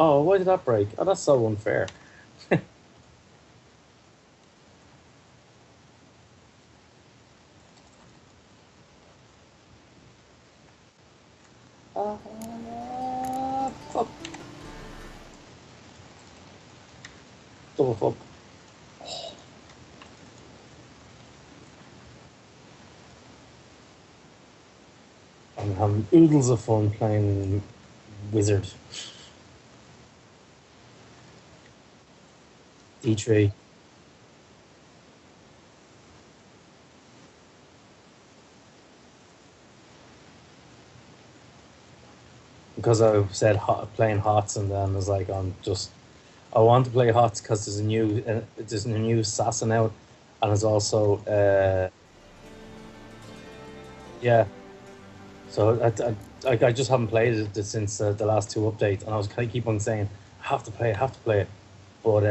Oh, why did that break? Oh, that's so unfair. Fuck. Double fuck. I'm having oodles of fun playing Wizard. D3. Because I said playing Hots, and then I was like, I want to play Hots because there's a new assassin out, and there's also yeah. So I just haven't played it since the last two updates, and I was kind of keep on saying I have to play it, I have to play it, but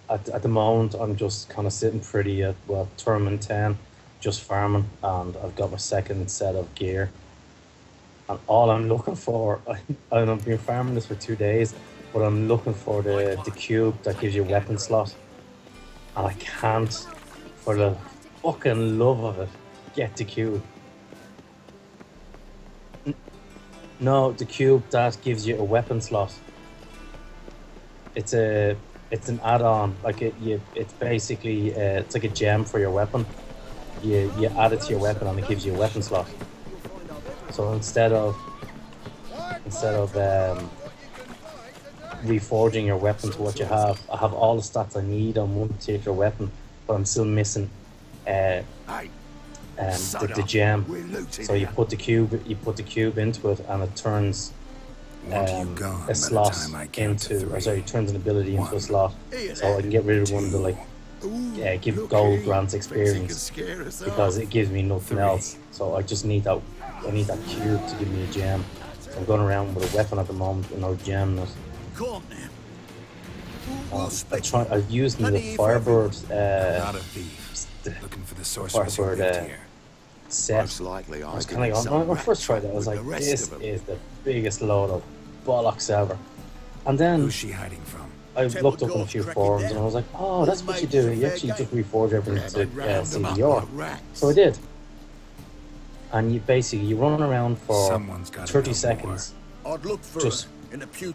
at the moment I'm just kind of sitting pretty at well tournament 10, just farming, and I've got my second set of gear, and all I'm looking for, I've been farming this for 2 days, but I'm looking for the cube that gives you a weapon slot, and I can't, for the fucking love of it, get the cube. No, the cube that gives you a weapon slot. It's a it's an add-on. Like it's basically it's like a gem for your weapon. You add it to your weapon and it gives you a weapon slot. So instead of reforging your weapon to what you have, I have all the stats I need on one particular weapon, but I'm still missing uh, the gem. So you put the cube into it, and it turns a slot into, or sorry, it turns an ability into a slot. So I can get rid of one of the like give gold grants experience because it gives me nothing else. So I just need that. I need that cube to give me a gem. So I'm going around with a weapon at the moment with no gem in it. I've used the Firebird, Looking for the sorceress who Firebird lived here. set. I was kind of going, when I first tried it, I was like, this is the biggest load of bollocks ever. And then Who's she hiding from? I looked up on a few forums and I was like, oh, that's what you do. You actually just reforge everything to CDR. So I did. And you run around for 30 seconds, just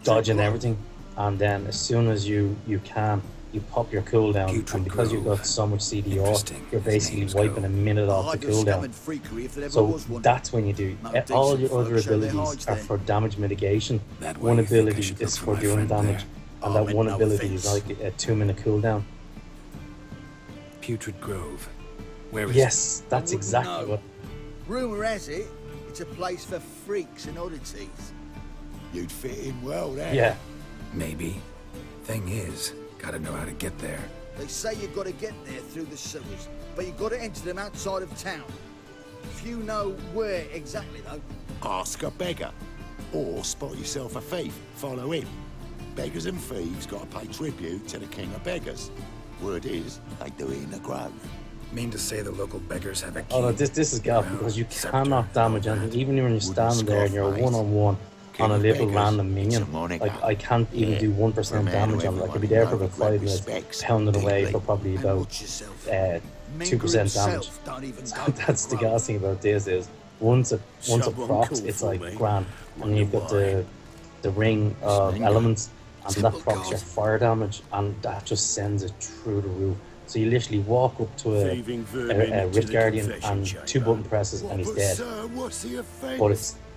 dodging everything. And then as soon as you can, you pop your cooldown. And because you've got so much CDR, you're basically wiping a minute off the cooldown. So that's when you do. All your other abilities are for damage mitigation. One ability is for doing damage. And that one ability is like a 2-minute cooldown. Putrid Grove. Where is Yes, that's exactly what. Rumour has it, it's a place for freaks and oddities. You'd fit in well there. Yeah. it? Maybe. Thing is, gotta know how to get there. They say you've got to get there through the sewers, but you've got to enter them outside of town. Few know where exactly, though. Ask a beggar. Or spot yourself a thief. Follow him. Beggars and thieves got to pay tribute to the king of beggars. Word is, they do it in the grove. Mean to say the local beggars have a key? Oh no, this is gal because you cannot damage anything, even when you're standing there and you're one-on-one on a little random minion. Like I can't even do 1% damage on it. I could be there for about 5 minutes, pounding away for probably about 2% damage. So that's the gas thing about this is once it procs, it's like grand, and you've got the ring of elements, and that procs your fire damage, and that just sends it through the roof. So you literally walk up to a Rift Guardian and 2 button presses and he's dead. But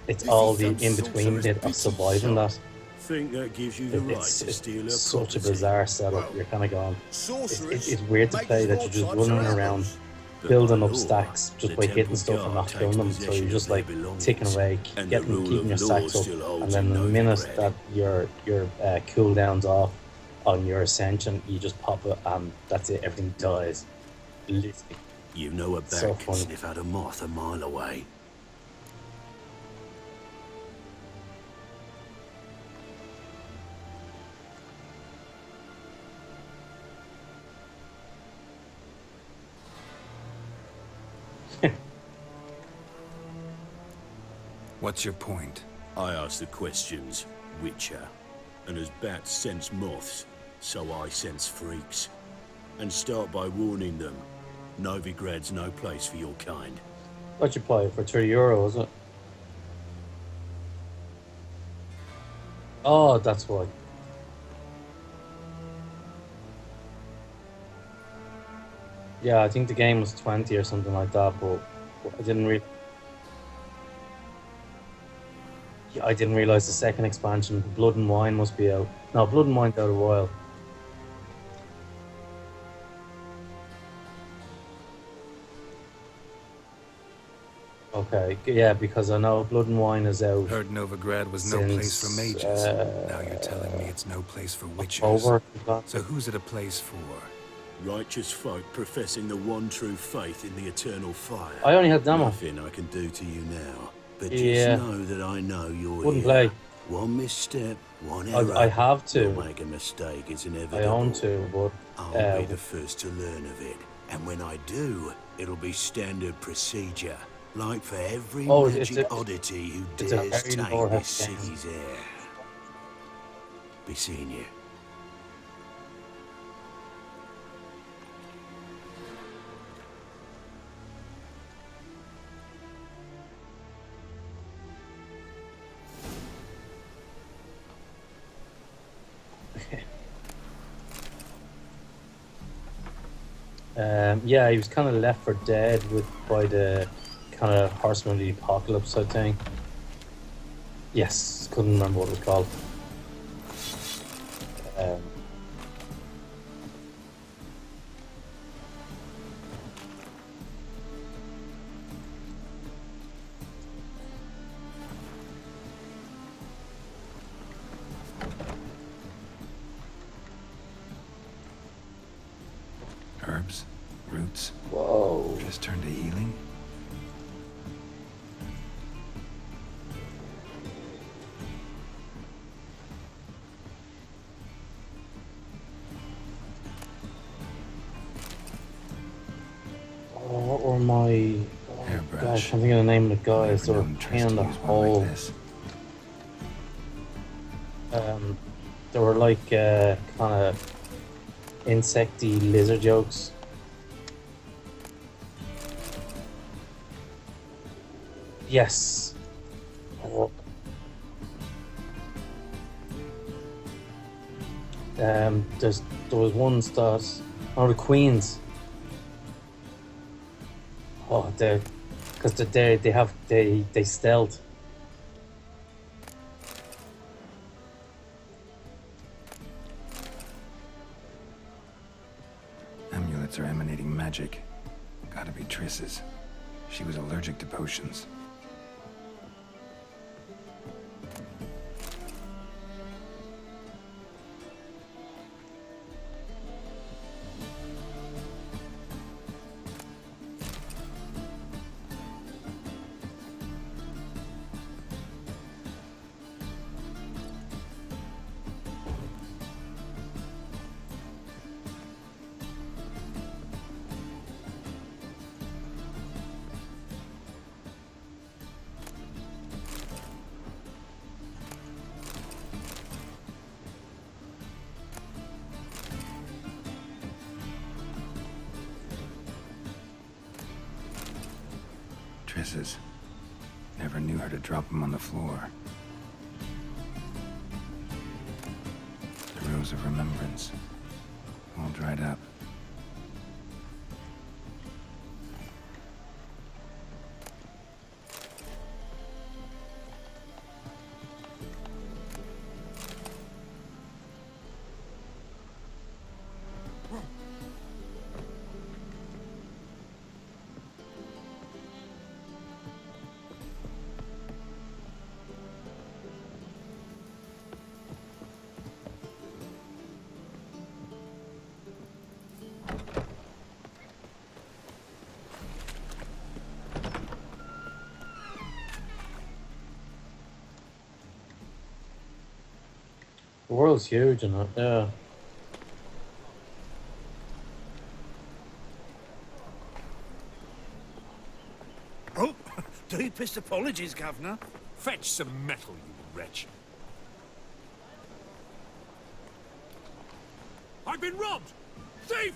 it's all the in between bit of surviving that. Think that gives you the right to steal a Such a property. bizarre setup. You're kind of going. It's weird to play that you're just running around, building up stacks just by hitting stuff and not killing them. So you're just like ticking away, keeping your stacks up, and then the minute that your cooldown's off on your ascension, you just pop it and that's it. Everything dies. Literally. You know a So bat can funny. sniff out a moth a mile away. What's your point? I ask the questions, Witcher. And as bats sense moths, so I sense freaks. And start by warning them, Novigrad's no place for your kind. What you play for €3, is it? Oh, that's why. Yeah, I think the game was 20 or something like that, but I didn't Yeah, I didn't realize the second expansion, Blood and Wine, must be out. No, Blood and Wine's out a while. Okay, yeah, because I know Blood and Wine is out. Heard Novigrad was no place for mages. Now you're telling me it's no place for witches. Over. So who's it a place for? Righteous folk professing the one true faith in the eternal fire. I only had demo. Nothing I can do to you now. But Yeah. just know that I know you're Wouldn't here. play. One misstep, one error. I have to. You'll make a mistake, it's inevitable. I own to, but I'll be the first to learn of it. And when I do, it'll be standard procedure. Like for every magic oddity who it's a dares very take Warhammer this game. city's air. Be seeing you. Yeah, he was kind of left for dead by the kind of Horseman of the Apocalypse, I think. Yes, couldn't remember what it was called. Herbs? Roots? Whoa. Just turn to healing? What were my... Hairbrush. Gosh, I'm thinking of the name of the guys. They were Never known paying Triss the to use one whole... like this. They were like kind of insecty lizard jokes. Yes. Oh. There was one that the Queens. Oh, because they stealth. Amulets are emanating magic. Gotta be Triss's. She was allergic to potions. Triss's. Never knew her to drop them on the floor. The Rose of Remembrance. All dried up. The world's huge, and yeah. Oh, deepest apologies, Governor. Fetch some metal, you wretch. I've been robbed! Thief!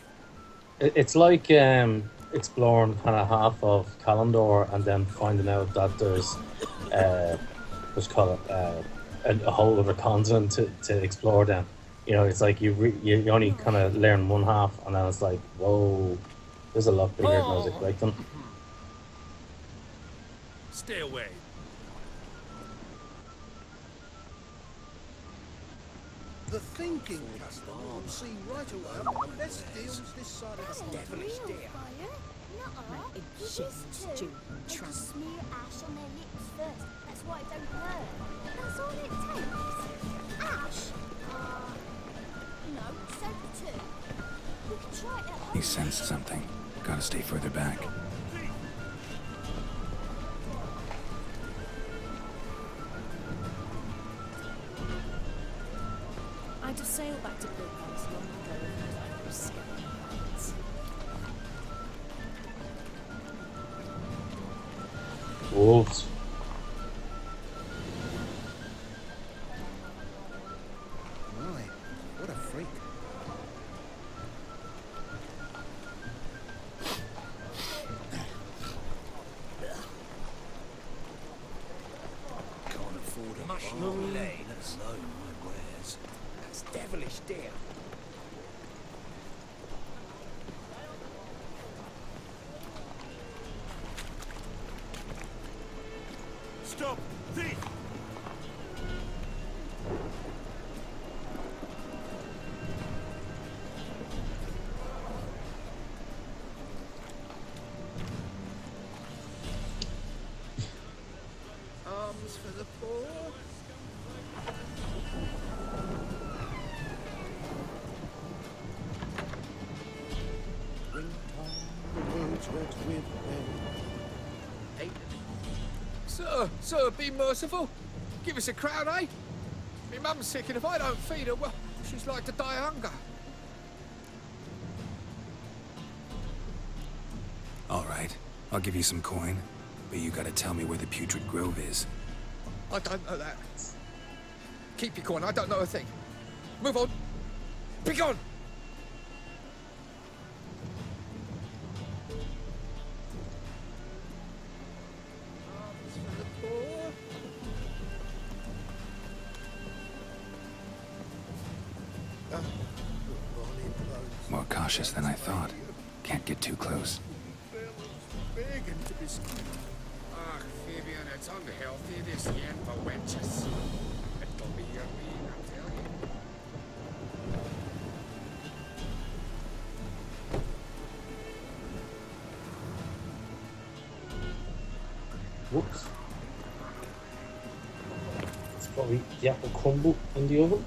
It's like exploring kind of half of Kalimdor and then finding out that there's what's called a whole other continent to explore. Then it's like you only kind of learn one half, and then it's like, whoa, there's a lot bigger than I was expecting. Stay away. The thinking customer will see right away. Let's deal this side of the devilish deer. Just smear ash on their lips first. That's why it don't hurt. That's all it takes. Ash? No, soap too. We could try it at home. He sensed something. Gotta stay further back. I just sailed back to Bilkhouse long ago with those skeletons. Wolves. Right, what a freak. Can't afford a mushroom lane. That's low my wares. That's devilish deer. Stop! Thief! Arms for the poor. Sir, be merciful. Give us a crown, eh? My mum's sick, and if I don't feed her, well, she's like to die of hunger. All right, I'll give you some coin, but you gotta tell me where the Putrid Grove is. I don't know that. Keep your coin, I don't know a thing. Move on. Be gone! Arms for the poor. More cautious than I thought. Can't get too close. Ach, Fabian, it's unhealthy this yet for wenches. It'll be your being, I tell you. Whoops. It's probably the apple crumble in the oven.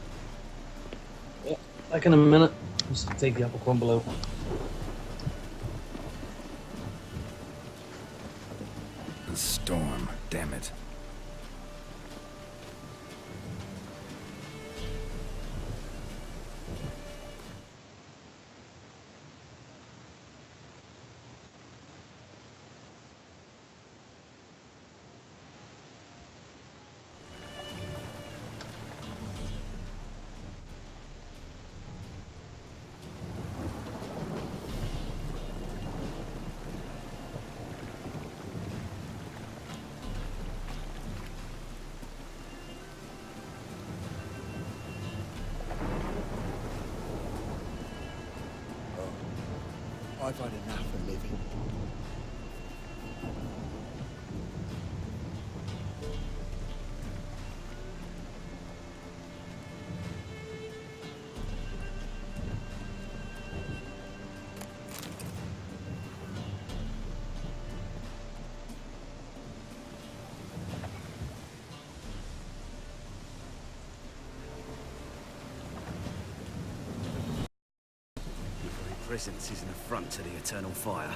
Yeah, back in a minute. Just take the apple crumble out. The storm, damn it. I've had enough of living. Presence is an affront to the eternal fire.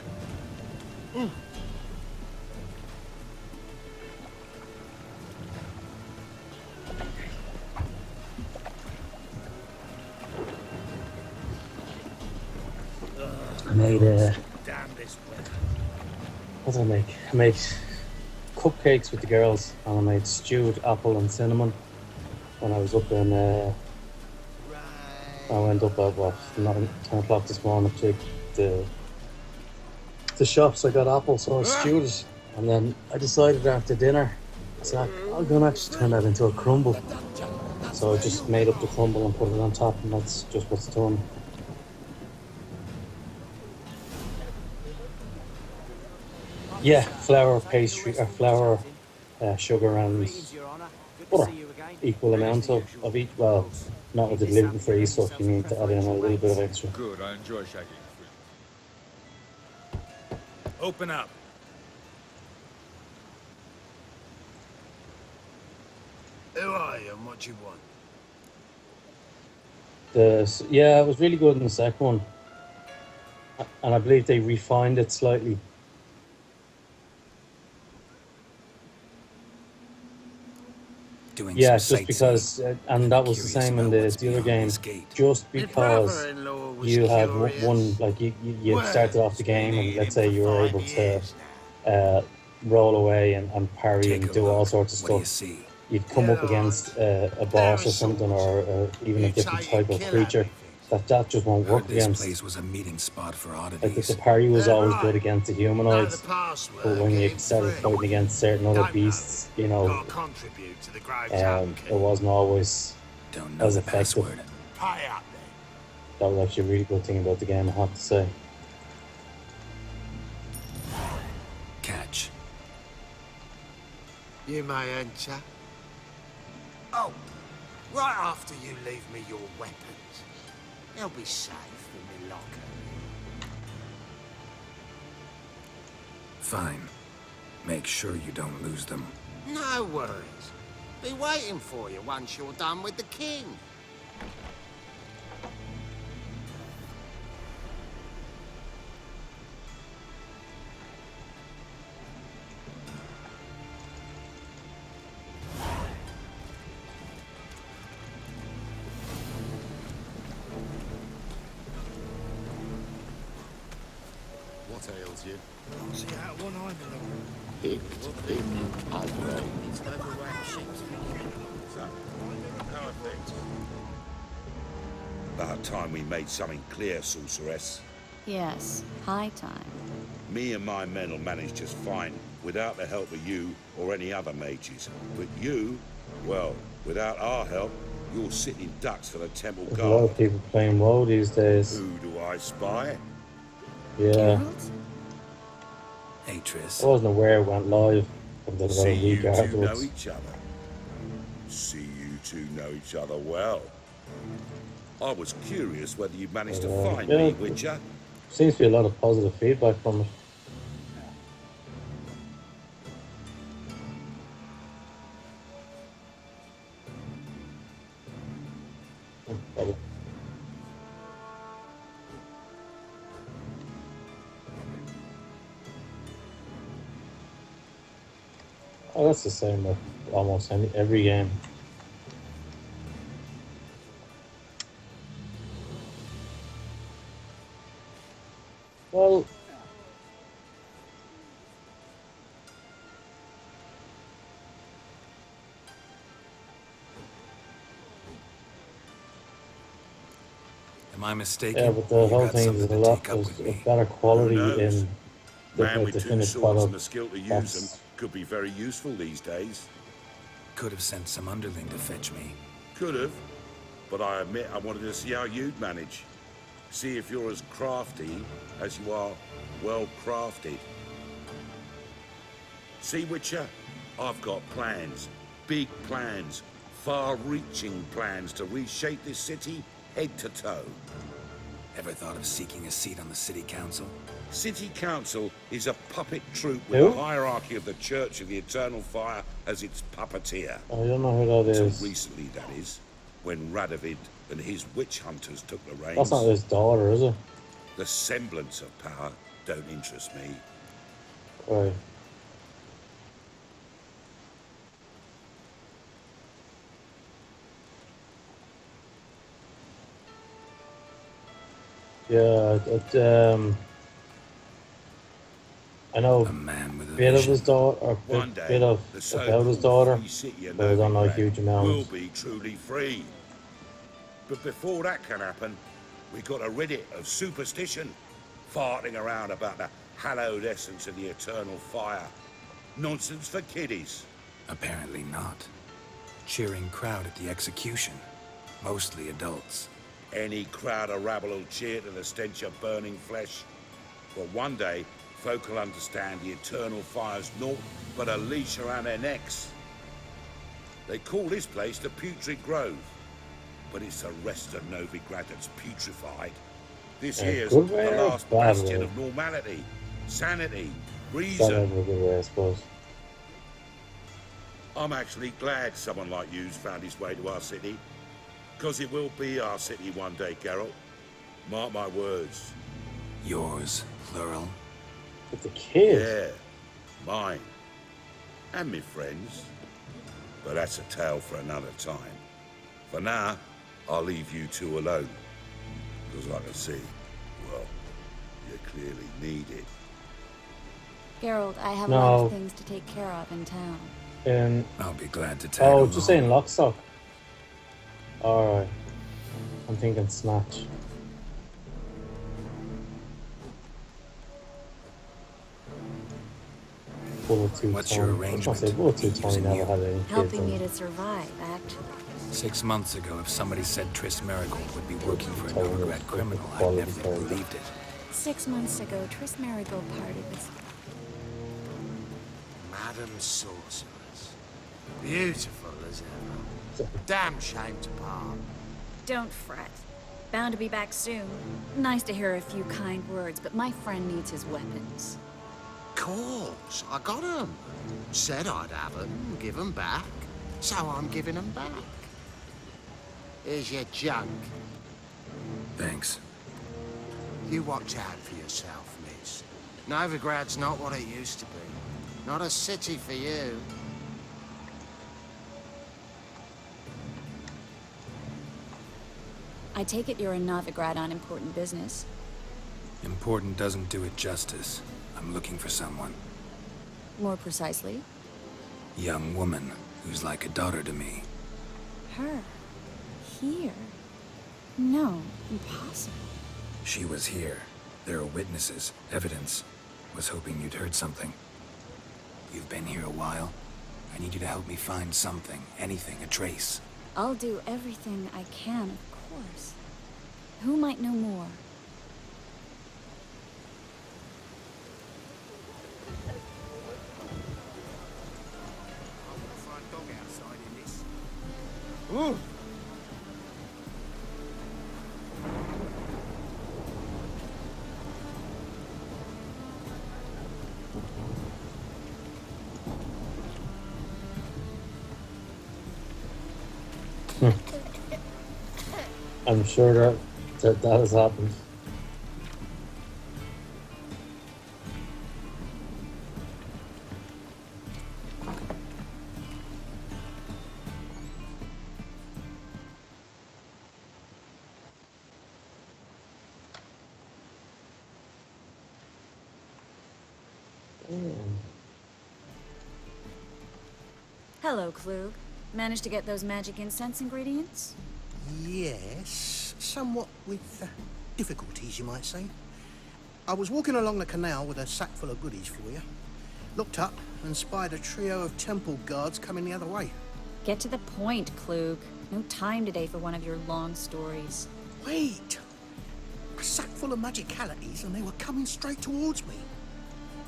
I made Damn this weather. what did I make? I made cupcakes with the girls, and I made stewed apple and cinnamon when I was up in. I went up at 10 o'clock this morning to the shops. I got apples, so I stewed it, and then I decided after dinner, I said I'm gonna actually turn that into a crumble. So I just made up the crumble and put it on top, and that's just what's done. Yeah, flour, pastry, or flour, sugar, and butter. Equal amounts of each. Well, not with the gluten-free stuff. You need to add in a little bit of extra. Good, I enjoy shagging. Open up. Who are you and what you want? Yeah, it was really good in the second one, and I believe they refined it slightly. Doing Yeah, some just because, and that was the same in the other game. Just because you had one, like you started off the game, and let's say you were able to roll away and parry and do all sorts of stuff. You'd come up against a boss or something, or even a different type of creature that just won't work against. This place was a meeting spot for oddities. Like the parry was always good against the humanoids, but when you started fighting against certain other beasts, you know, it wasn't always as effective. That was actually a really good thing about the game, I have to say. Catch. You may enter. Oh, right after you leave me your weapons. They'll be safe in the locker. Fine. Make sure you don't lose them. No worries. Be waiting for you once you're done with the king. What ails you? See how one eye It's It's overweight sheep's Perfect. About time we made something clear, sorceress. Yes, high time. Me and my men will manage just fine, without the help of you or any other mages. But you, well, without our help, you're sitting ducks for the temple There's a lot guard. of people playing WoW these days. Who do I spy? Yeah. Atris. I wasn't aware it went live until about See a you week two know afterwards. each other. See you two know each other well. I was curious whether you managed to find yeah, me, Witcher. Seems to be a lot of positive feedback from it. Oh, that's the same with almost every game. Well, Am I mistaken? yeah, but the whole got thing something is a to lot take up with me. better quality Who knows? in Man with the two finished swords and product. the skill to use That's- them could be very useful these days. Could have sent some underling to fetch me. Could have, but I admit I wanted to see how you'd manage. See if you're as crafty as you are well crafted. See, Witcher, I've got plans, big plans, far-reaching plans to reshape this city head to toe. Ever thought of seeking a seat on the city council? City Council is a puppet troupe with Who? the hierarchy of the Church of the Eternal Fire as its puppeteer. I don't know who that Till is. recently, that is, when Radovid and his witch hunters took the reins. That's not his daughter, is it? The semblance of power don't interest me. Right. Yeah, I know A man with a bit of vision. his daughter, or One day, bit of the about his so-called daughter, free city of but I don't know a Novigrad huge will amount. be truly free. But before that can happen, we got a rid of superstition, farting around about the hallowed essence of the eternal fire. Nonsense for kiddies. Apparently not. Cheering crowd at the execution. Mostly adults. Any crowd of rabble will cheer to the stench of burning flesh. But one day, folk will understand the eternal fire's naught but a leash around their necks. They call this place the Putrid Grove, but it's the rest of Novigrad that's putrefied. This here's good the way or last bad bastion way? of normality, sanity, That reason. never a good way, I suppose. I'm actually glad someone like you's found his way to our city. Because it will be our city one day, Geralt. Mark my words. Yours, plural. But the kid. Yeah, mine. And me friends. But that's a tale for another time. For now, I'll leave you two alone. Because I can see, well, you clearly need it. Geralt, I have a No. lot of things to take care of in town. I'll be glad to tag Oh, along. just saying Lockstock. Alright. I'm thinking Snatch. Bullet 2 What's your Tony. arrangement? I was gonna say Bullet 2 Tony Using never you. had any kids. Helping me and to survive, actually. 6 months ago, if somebody said Triss Marigold would be working for a Totally Novigrad different criminal, I'd quality never have character. believed it. 6 months ago, Triss Marigold parted with... Madam Sorceress. Beautiful as ever. Damn shame to part. Don't fret. Bound to be back soon. Nice to hear a few kind words, but my friend needs his weapons. Course, I got 'em. Said I'd have 'em, give 'em back. So I'm giving 'em back. Here's your junk. Thanks. You watch out for yourself, miss. Novigrad's not what it used to be. Not a city for you. I take it you're in Novigrad on important business. Important doesn't do it justice. I'm looking for someone. More precisely, Young woman who's like a daughter to me. her. Here. No, impossible. She was here. There are witnesses, evidence. Was hoping you'd heard something. You've been here a while. I need you to help me find something, anything, a trace. I'll do everything I can, of course. Who might know more? Front dog outside in this. Ooh. I'm sure that has happened. Hello, Klug. Managed to get those magic incense ingredients? Yes, somewhat with difficulties, you might say. I was walking along the canal with a sack full of goodies for you. Looked up and spied a trio of temple guards coming the other way. Get to the point, Klug. No time today for one of your long stories. Wait! A sack full of magicalities and they were coming straight towards me.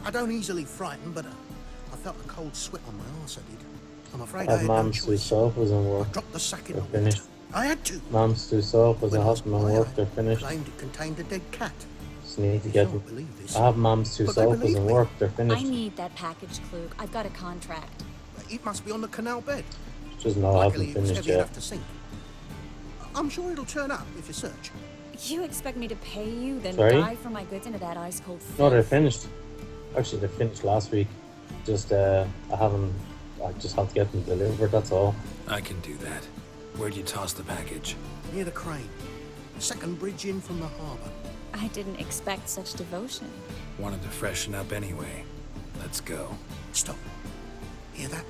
I don't easily frighten, but I felt a cold sweat on my arse, I did. I'm afraid I Have had no Mom's two choice. soap in work. Dropped the sack in They're the water. finished. I had to. Mom's two soap was a When I was husband by, work. They're I finished. claimed it contained a dead cat. Just need to You get can't them. believe this. I have Mom's two But they soap believe in me. work. They're I finished. need that package, Klug. I've got a contract. It must be on the canal bed. Just no, I Luckily, haven't it was finished heavy yet. enough to sink. I'm sure it'll turn up if you search. You expect me to pay you, then Sorry? dive for my goods into that ice-cold No, they're filth? finished. Actually, they finished last week. Just I just have to get them delivered. That's all. I can do that. Where'd you toss the package? Near the crane. Second bridge in from the harbour. I didn't expect such devotion. Wanted to freshen up anyway. Let's go. Stop. Hear that?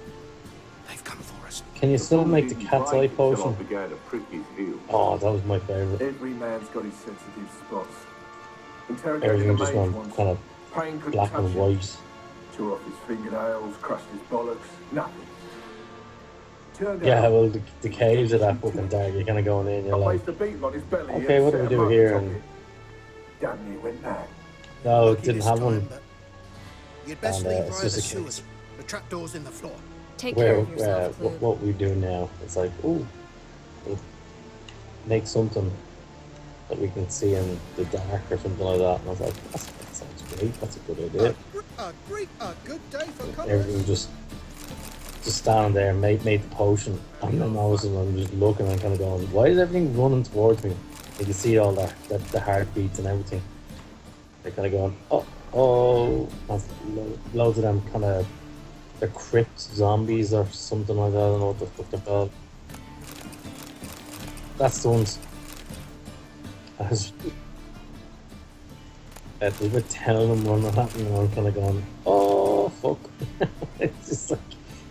They've come for us. Can you still make the cat's eye potion? Oh, that was my favourite. Every man's got his sensitive spots. Everything just went kind of black and white. Tore off his fingernails, crushed his bollocks, nothing. Yeah, well, the caves are that fucking dark. You're kind of going in, you're like, okay, what do we do here? And damn near went mad. no, it didn't have one. You'd best And leave it's via the just a sewers. The trapdoor's in the floor. Take care Where, of yourself, Clue. what we do now, it's like, ooh, we'll make something that we can see in the dark or something like that. And I was like, that sounds great, that's a good idea. A good day for commerce. Everything just standing there, made the potion, and then all of a sudden I'm just looking and kind of going, why is everything running towards me? You can see all the heartbeats and everything. They're kind of going, oh, loads of them kind of, they're crypt zombies or something like that. I don't know what the fuck they're called. That's the ones. There's about 10 of them running at me, and I'm kind of going, oh fuck. It's just like,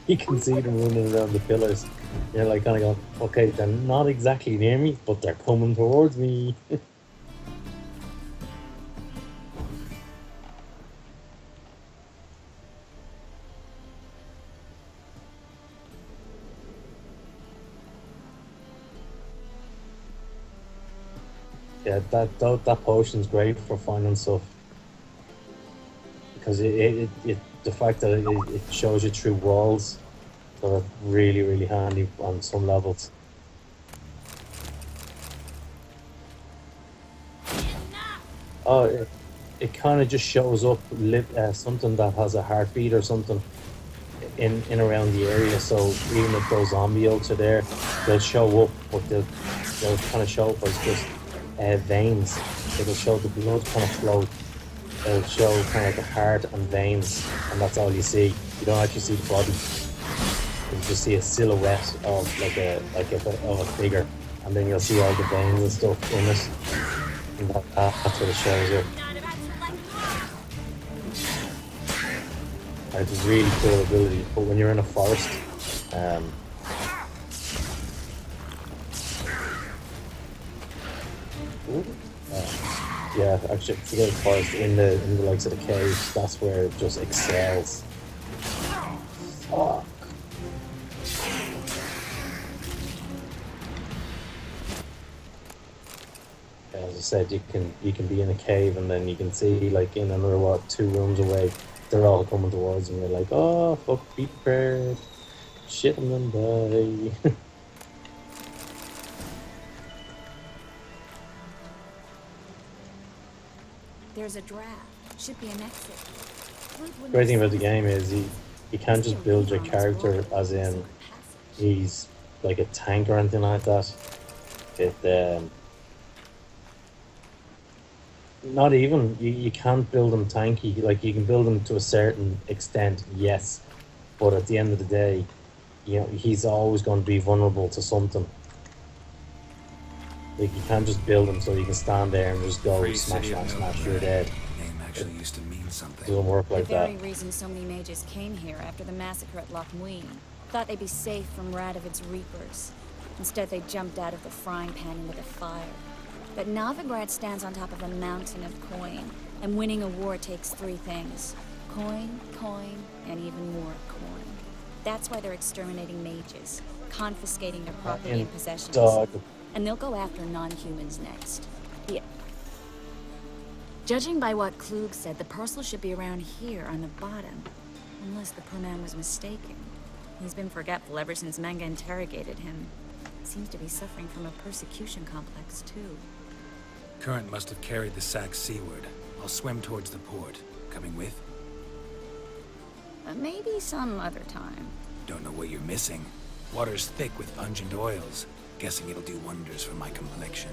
you can see them running around the pillars. You're like kind of going, okay, they're not exactly near me, but they're coming towards me. Yeah, that potion's great for finding stuff, because the fact that it shows you through walls, so that's really handy on some levels. Oh, it kind of just shows up something that has a heartbeat or something in around the area. So even if those zombie oaks are there, they'll show up, but they'll kind of show up as just veins. It'll show the blood kind of flow. It'll show kind of like the heart and veins, and that's all you see. You don't actually see the body. You just see a silhouette of of a figure, and then you'll see all the veins and stuff in it. And that's what it shows up. It's a really cool ability, but when you're in a forest, yeah, actually, forget the forest, in the likes of the caves, that's where it just excels. Fuck. As I said, you can be in a cave, and then you can see, like, in another 2 rooms away, they're all coming towards you, and you're like, oh fuck, be prepared, shit and then die. There's a draft. Should be an exit. The great thing about the game is you can't just build your character as in he's like a tank or anything like that. Not even, you can't build him tanky. Like, you can build him to a certain extent, yes, but at the end of the day, you know, he's always going to be vulnerable to something. Like, you can't just build him so you can stand there and just go smash, you're dead. Name actually used to mean something. It doesn't work like that. The very reason so many mages came here after the massacre at Loch Muin. Thought they'd be safe from Radovid's reapers. Instead, they jumped out of the frying pan into the fire. But Novigrad stands on top of a mountain of coin, and winning a war takes 3 things. Coin, and even more coin. That's why they're exterminating mages, confiscating their property and possessions. And they'll go after non-humans next. Yeah. Judging by what Klug said, the parcel should be around here on the bottom. Unless the poor man was mistaken. He's been forgetful ever since Manga interrogated him. Seems to be suffering from a persecution complex, too. Current must have carried the sack seaward. I'll swim towards the port. Coming with? Maybe some other time. Don't know what you're missing. Water's thick with pungent oils. Guessing it'll do wonders for my complexion.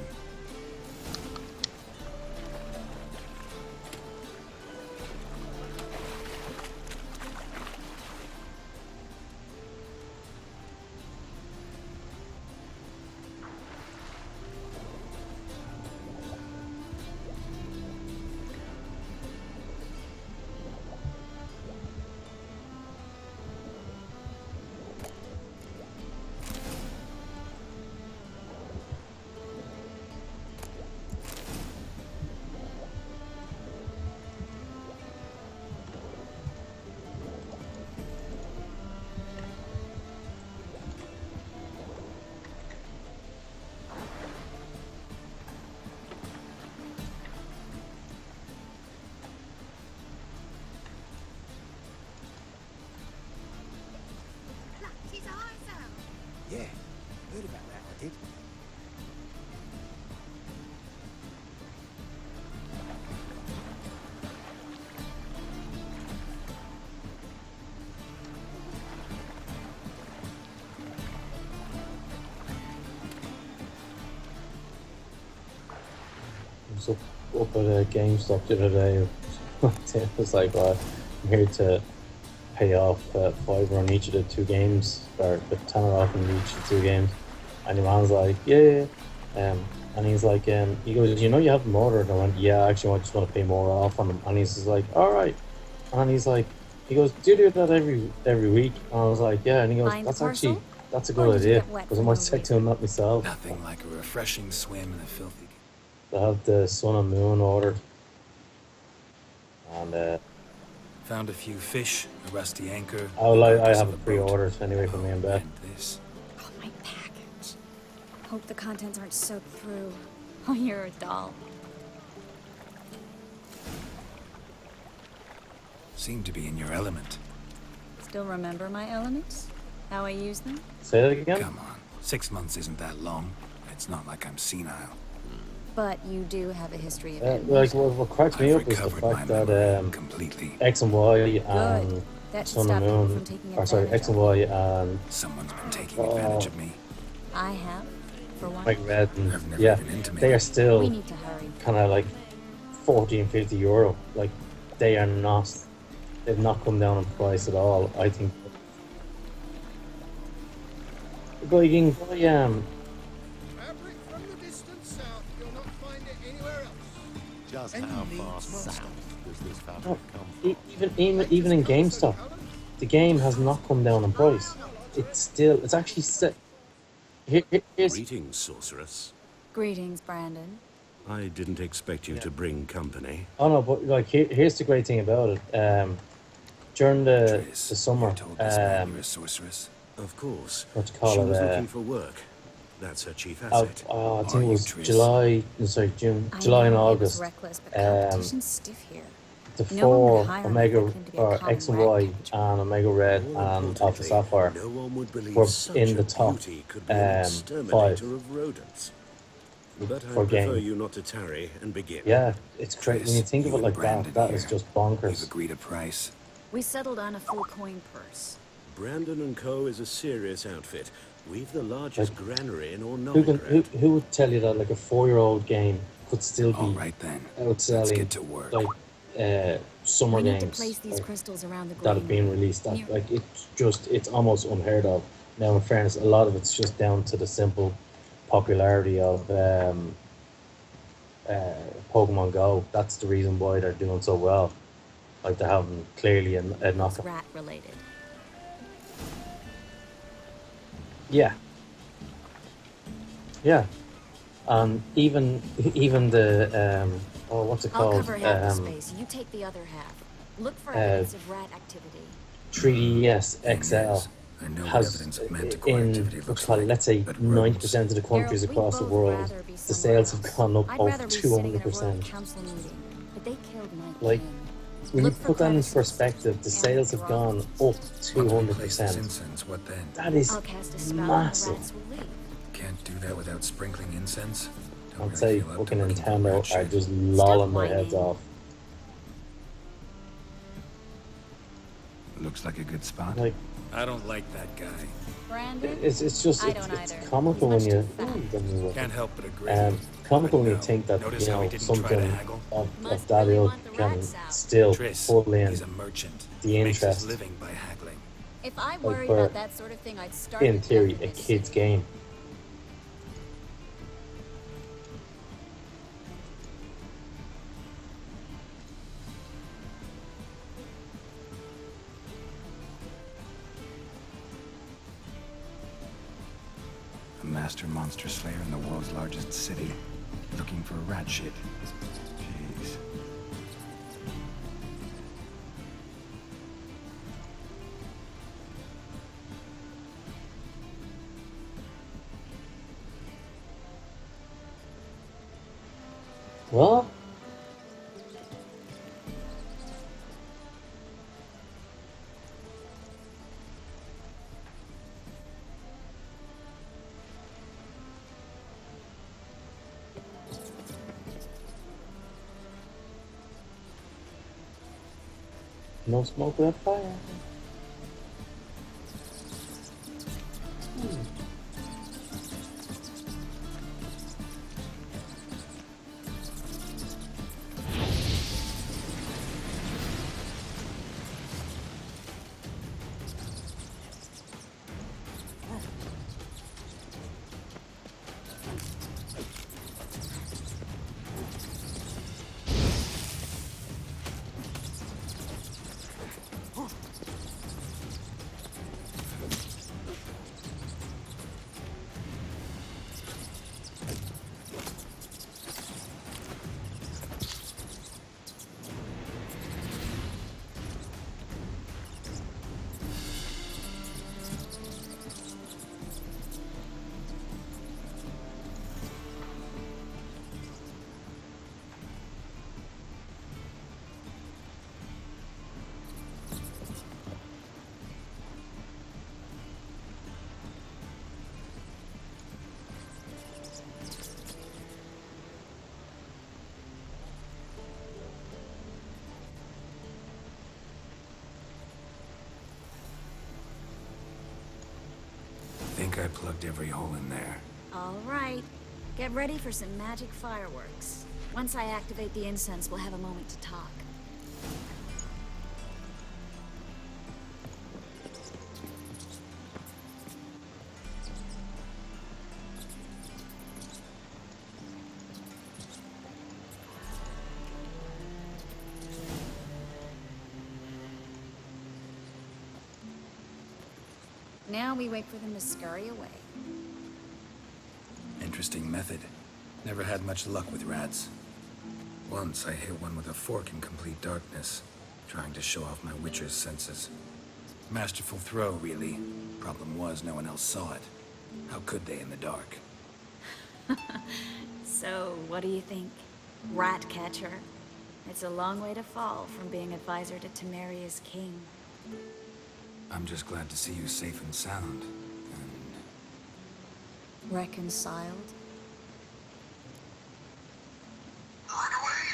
was up at GameStop the other day. It was like, I'm here to pay off $5 on each of the 2 games, or the $10 off on each of the 2 games. And the man's like, yeah. And he's like, he goes, you know you have them ordered? And I went, yeah, actually, I just want to pay more off on them. And he's just like, all right. And he's like, he goes, do you do that every week? And I was like, yeah. And he goes, that's a good idea, because I might check to him that myself. Nothing like a refreshing swim in a filthy... I have the Sun and Moon ordered. And, found a few fish, a rusty anchor... I have it pre-ordered anyway for me and Beth. Oh, my package. Hope the contents aren't soaked through. Oh, you're a doll. Seem to be in your element. Still remember my elements? How I use them? Say that again? Come on. 6 months isn't that long. It's not like I'm senile. But you do have a history of like, what cracks me up is the fact that X and Y and Sun and Moon, or sorry, X and Y and... Someone's been taking advantage of me. I have, for one. Like Red and, yeah, they are still kind of like 40 and 50 euro. Like, they are not, they've not come down in price at all, I think. But you can buy, Fabric from the distant south. You'll not find it anywhere else. Just how far south does this fabric come from? even in GameStop, the game has not come down in price. It's actually set. Greetings, sorceress. Greetings, Brandon. I didn't expect you to bring company. Oh no, but like here's the great thing about it. During the summer, you're a sorceress. Of course. What you call she it? was looking for work. That's her chief asset. I think it was July and August. Reckless, but competition's stiff here. The 4 Omega or X and Y and Omega Red and Alpha Sapphire were in the top 5 of rodents. But I for prefer game. you not to tarry and begin. Yeah, it's crazy when you think of it like that. That is just bonkers. We've agreed a price. We settled on a full coin purse. Brandon & Co. is a serious outfit. We've the largest granary in all Who would tell you that like a 4-year-old game could still be outselling like summer games that have been released? Like it's almost unheard of. Now, in fairness, a lot of it's just down to the simple popularity of Pokemon Go. That's the reason why they're doing so well. Like they haven't clearly a knockoff. Rat related. Yeah. Yeah. Even the what's it called? I'll cover half the space. You take the other half. Look for evidence of rat activity. 3DS XL has let's say 90% of the countries across the world, the sales have gone up over 200%. Like, when you put that in perspective, the sales have gone up 200%. That is massive. Can't do that without sprinkling incense. I'd say fucking Nintendo are just lolling their heads off. Looks like a good spot. Like, I don't like that guy. Brandon? It's comical when you can't help but agree. Comical when you think that something of that ilk can still pull in the interest. If I worried about that sort of thing, I'd start in theory a kid's game. A master monster slayer in the world's largest city, looking for rat shit. Jeez. What? No smoke without fire. think I plugged every hole in there. All right. Get ready for some magic fireworks. Once I activate the incense, we'll have a moment to talk. Now we wait for them to scurry away. Interesting method. Never had much luck with rats. Once I hit one with a fork in complete darkness, trying to show off my witcher's senses. Masterful throw, really. Problem was, no one else saw it. How could they in the dark? So, what do you think? Rat catcher? It's a long way to fall from being advisor to Temeria's king. I'm just glad to see you safe and sound. Reconciled?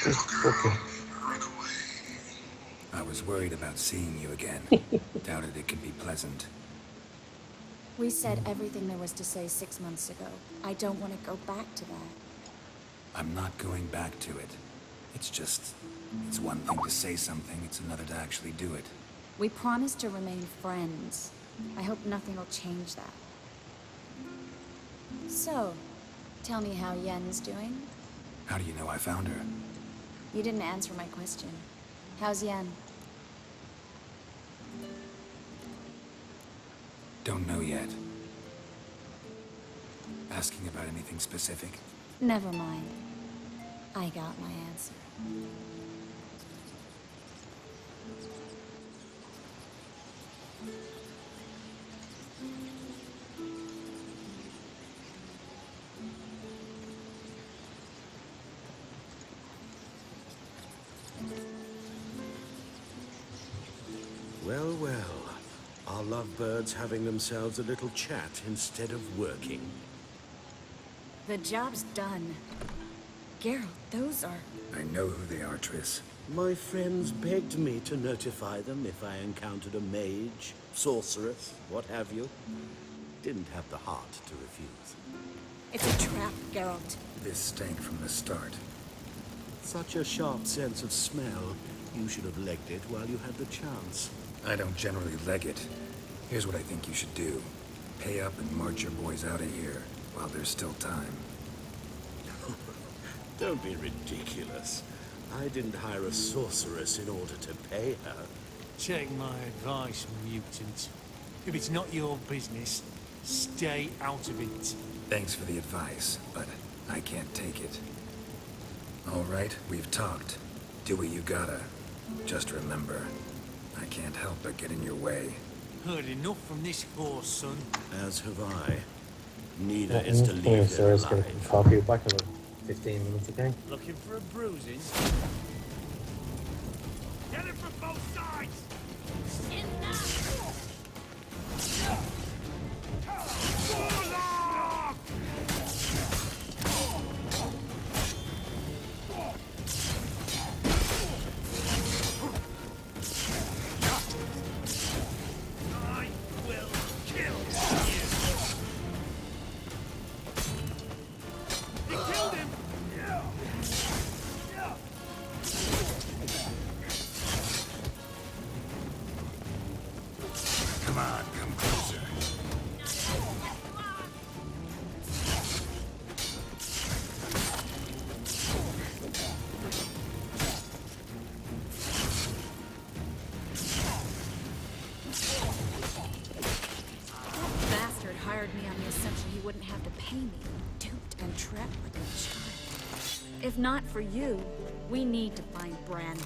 Okay. I was worried about seeing you again. Doubted it could be pleasant. We said everything there was to say 6 months ago. I don't want to go back to that. I'm not going back to it. It's just... it's one thing to say something, it's another to actually do it. We promised to remain friends. I hope nothing will change that. So, tell me how Yen's doing? How do you know I found her? You didn't answer my question. How's Yen? Don't know yet. Asking about anything specific? Never mind. I got my answer. Well, well. Are lovebirds having themselves a little chat instead of working? The job's done. Geralt, those are... I know who they are, Triss. My friends begged me to notify them if I encountered a mage, sorceress, what have you. Didn't have the heart to refuse. It's a trap, Geralt. This stank from the start. Such a sharp sense of smell. You should have legged it while you had the chance. I don't generally leg it. Here's what I think you should do. Pay up and march your boys out of here while there's still time. Don't be ridiculous. I didn't hire a sorceress in order to pay her. Take my advice, mutant. If it's not your business, stay out of it. Thanks for the advice, but I can't take it. All right, we've talked. Do what you gotta. Just remember, I can't help but get in your way. Heard enough from this horse, son. As have I. Neither Yeah, is to leave them get alive. coffee back in about 15 minutes, okay? Looking for a bruising? Get it from both sides! Come on, come closer. That bastard hired me on the assumption he wouldn't have to pay me. Duped and trapped like a child. If not for you, we need to find Brandon.